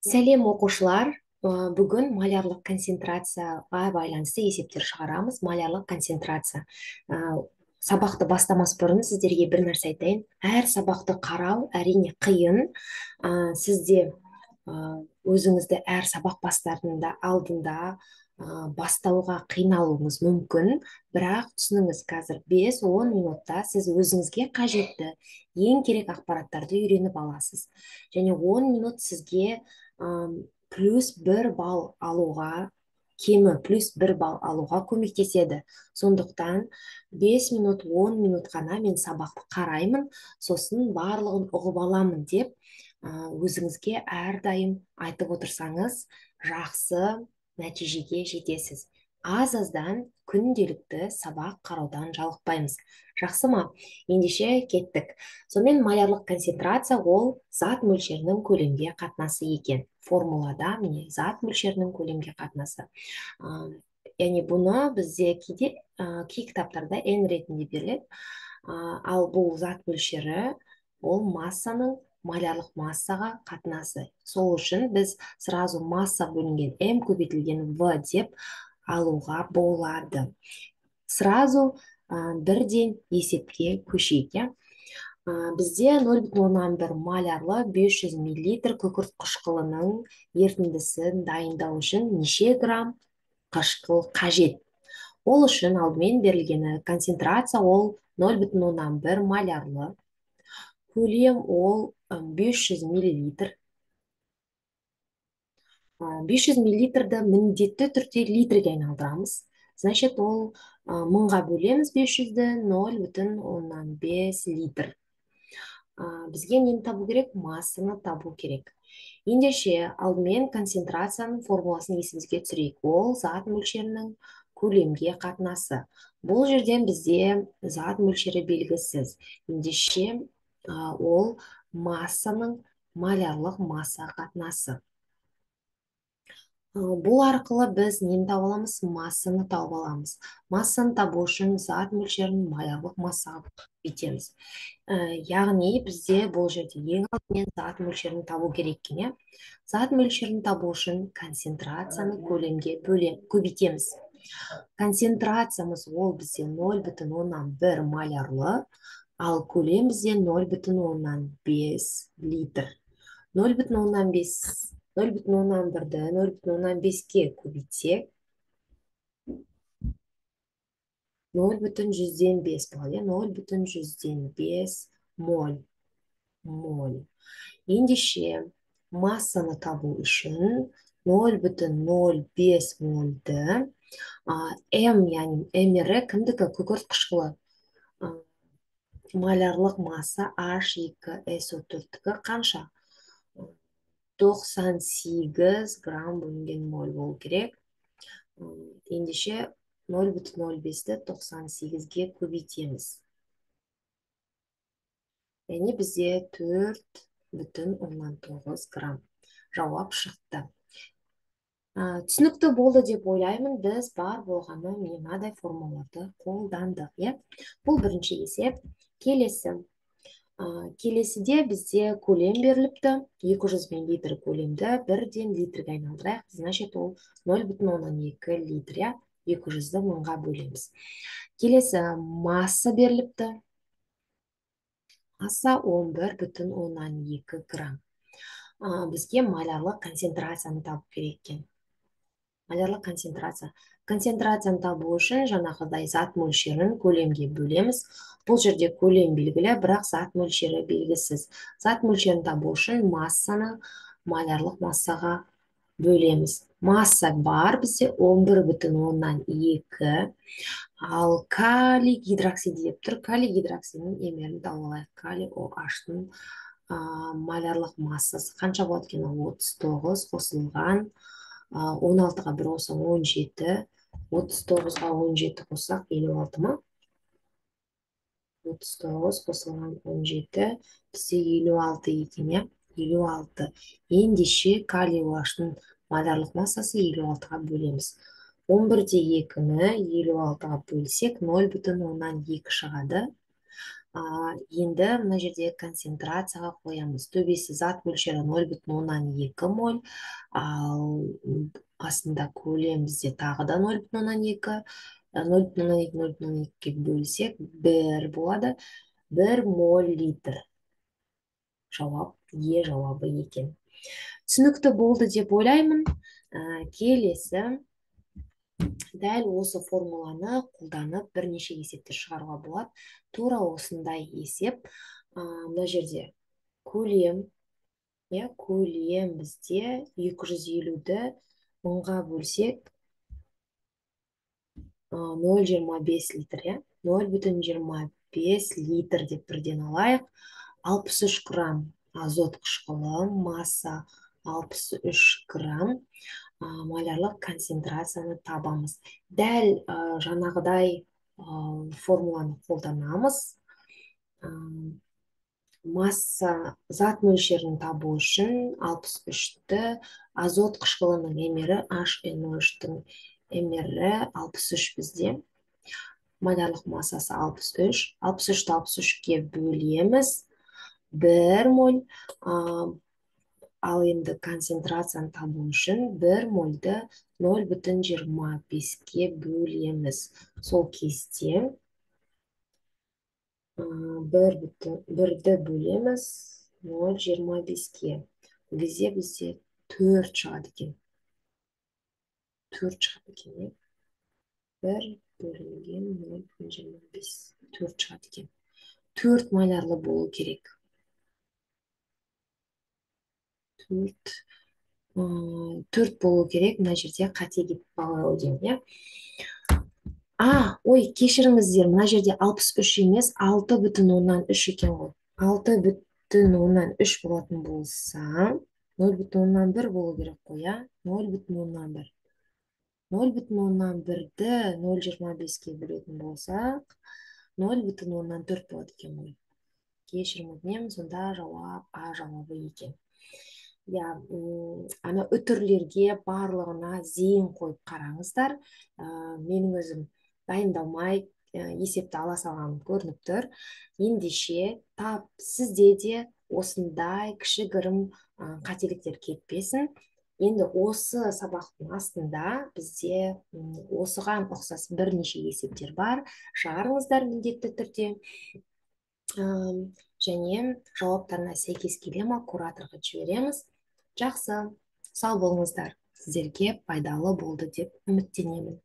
Сәлем оқушылар. Бүгін малярлық концентрацияға байланысты есептер шығарамыз. Малярлық концентрация. Ә, Сабақты бастамас бұрын сіздерге бір нәрсе айтайын. Әр сабақты қарау әрине қиын. Сізде өзіңізді әр сабақ бастарында алдында бастауға қиналуыңыз мүмкін, бірақ түсініңіз, қазір 5-10 минутта сіз өзіңізге қажетті ең керек ақпараттарды үйреніп аласыз. Және 10 минут сізге плюс 1 балл алуға, кемі плюс 1 балл алуға көмектеседі. Сондықтан 5 минут, 10 минут қана мен сабақты қараймын, сосын барлығын ұғып аламын деп өзіңізге әрдайым айтып отырсаңыз, жақсы нәтижеге жетесіз. Аз-аздан күнделікті сабақ қараудан жалықпаймыз. Жақсы ма? Ендеше кеттік. Сонымен малярлық концентрация ол зат мөлшерінің көлемге қатынасы екен. Формулада міне зат мөлшерінің көлемге қатынасы. Яғни бұны бізде кейде кей кітаптарда n ретінде беріледі. Ал бұл зат мөлшері ол массаның малярлық массаға қатынасы. Сол үшін біз сразу масса бөлінген m көбейтілген v деп алуға болады. Сразу бірден есепке көшейік. Бізде 0,1 малярлы 500 мл күкірт қышқылының ерітіндісін дайындау үшін неше грамм қышқыл қажет? Ол үшін алдымен берілгені концентрация ол 0,1 малярлы. Көлем ол 500 мл. 500 мл-ді міндетті түрде литрге айналдырамыз. Значит, ол мыңға бөлеміз 500-ді 0,5 литр. Бізге нені табу керек? Массаны табу керек. Ендеше, алдымен концентрацияның формуласын есімізге түсірейік. Ол зат мөлшерінің көлемге қатынасы. Бұл жерден бізде зат мөлшері белгісіз. Ендеше, ол массаның малярлық масса қатынасы. Бұл арқылы біз нені тауып аламыз? Массаны тауып аламыз. Массаны табу үшін зат мөлшерін малярлық массаға көбейтеміз. Яғни бізде бұл жерде ең алдымен зат мөлшерін табу керек екен. Зат мөлшерін табу үшін концентрацияны көлемге көбейтеміз. Концентрациямыз ол бізде 0,1 малярлы, ал көлем бізде 0,5 литр. 0,1-ді 0,5-ке көбейтсек 0,105 болады. 0,105 моль. Ендеше массаны табу үшін 0,05 мольді М, яғни М-ірі кімдікі? Күкірт қышқылы. Малярлық масса H2SO4-ті қанша? 98 грамм бөлінген моль болу керек. Ендеше 0,05-ті 98-ге көбейтеміз. Яғни бізде 4,9 грамм. Жауап шықты. Түсінікті болды деп ойлаймын. Біз бар болғаны мынадай формулаларды қолдандық. Бұл бірінші есеп. Келесіде бізде көлем беріліпті. 200 мл көлемді бірден литрге айналдырайық. Значит, ол 0,2 литр. 200-ді мыңға бөлеміз. Келесі масса беріліпті. Масса 11,2 грамм. Бізге малярлық концентрацияны табу керек екен. Малярлық концентрация. Концентрацияны табу үшін жаңағыдай зат мөлшерін көлемге бөлеміз. Бұл жерде көлем белгілі, бірақ зат мөлшері белгісіз. Зат мөлшерін табу үшін массаны малярлық массаға бөлеміз. Масса бар бізде 11,2, ал калий гидроксиді деп тұр. Калий гидроксидінің емерін тауып алайық. Калий OH-тың малярлық массасы қанша болады екен? 39 қосылған 16-ға 1 қоссаң 17, 39-ға 17 қоссақ 56 ма? 39 қосылған 17, бізде 56 екен, 56. Ендеше калий OH-тың малярлық массасы 56-ға бөлеміз. 11-де 2-ні 56-ға бөлсек 0,2 шығады. Енді мына жерде концентрацияға қоямыз. Төбесі зат мөлшері 0,2 моль, ал астында көлем бізде тағы да 0,2. 0,2 бөлсек 1 болады. 1 моль литр. Жауап Е жауабы екен. Түсінікті болды деп ойлаймын. Келесі дәл осы формуланы қолданып бірнеше есептер шығаруға болады. Тура осындай есеп. Мына жерде көлем, көлем бізде 250-ді 1000-ға бөлсек 0,25 литр, 0,25 литр деп бірден алайық. 63 грамм азот қышқылы, масса 63 грамм, малярлық концентрацияны табамыз. Дәл жаңағыдай формуланы қолданамыз. Масса зат мөлшерін табу үшін 63-ті азот қышқылының емері HNO3-тің емері 63 бізде. Малярлық массасы 63. 63-ті 63-ке бөлеміз. 1 моль. Ал енді концентрацияны табу үшін 1 мольді 0,25-ке бөлеміз. Сол кезде 1-ді бөлеміз 0,25-ке. Бұл кезде бізде 4 шығады екен. 4 шығады екен. 1 бөлінген 0,25. 4 шығады екен. 4 малярлы болу керек. 4 болу керек. Мына жерде қате кетіп қалады деймін, ой, кешіріңіздер, мына жерде 63 емес, 6,3 екен ғой. 6,3 болатын болса, 0,1 болу керек қой, 0,1. 0,1-ді 0,25-ке бөлетін болсақ, 0,4 болады екен ғой. Кешірім өтінемін, сонда жауап А жауабы екен. Ана үтірлерге барлығына зейін қойып қараңыздар. Менің өзім дайындалмай есепті ала салғаным көрініп тұр. Ендеше сізде де осындай кішігірім қателіктер кетпесін. Енді осы сабақтың астында бізде осыған ұқсас бірнеше есептер бар. Шығарыңыздар міндетті түрде. Және жауаптарына сәйкес келе ме, кураторға жібереміз. Жақсы, сау болыңыздар. Сіздерге пайдалы болды деп үміттенемін.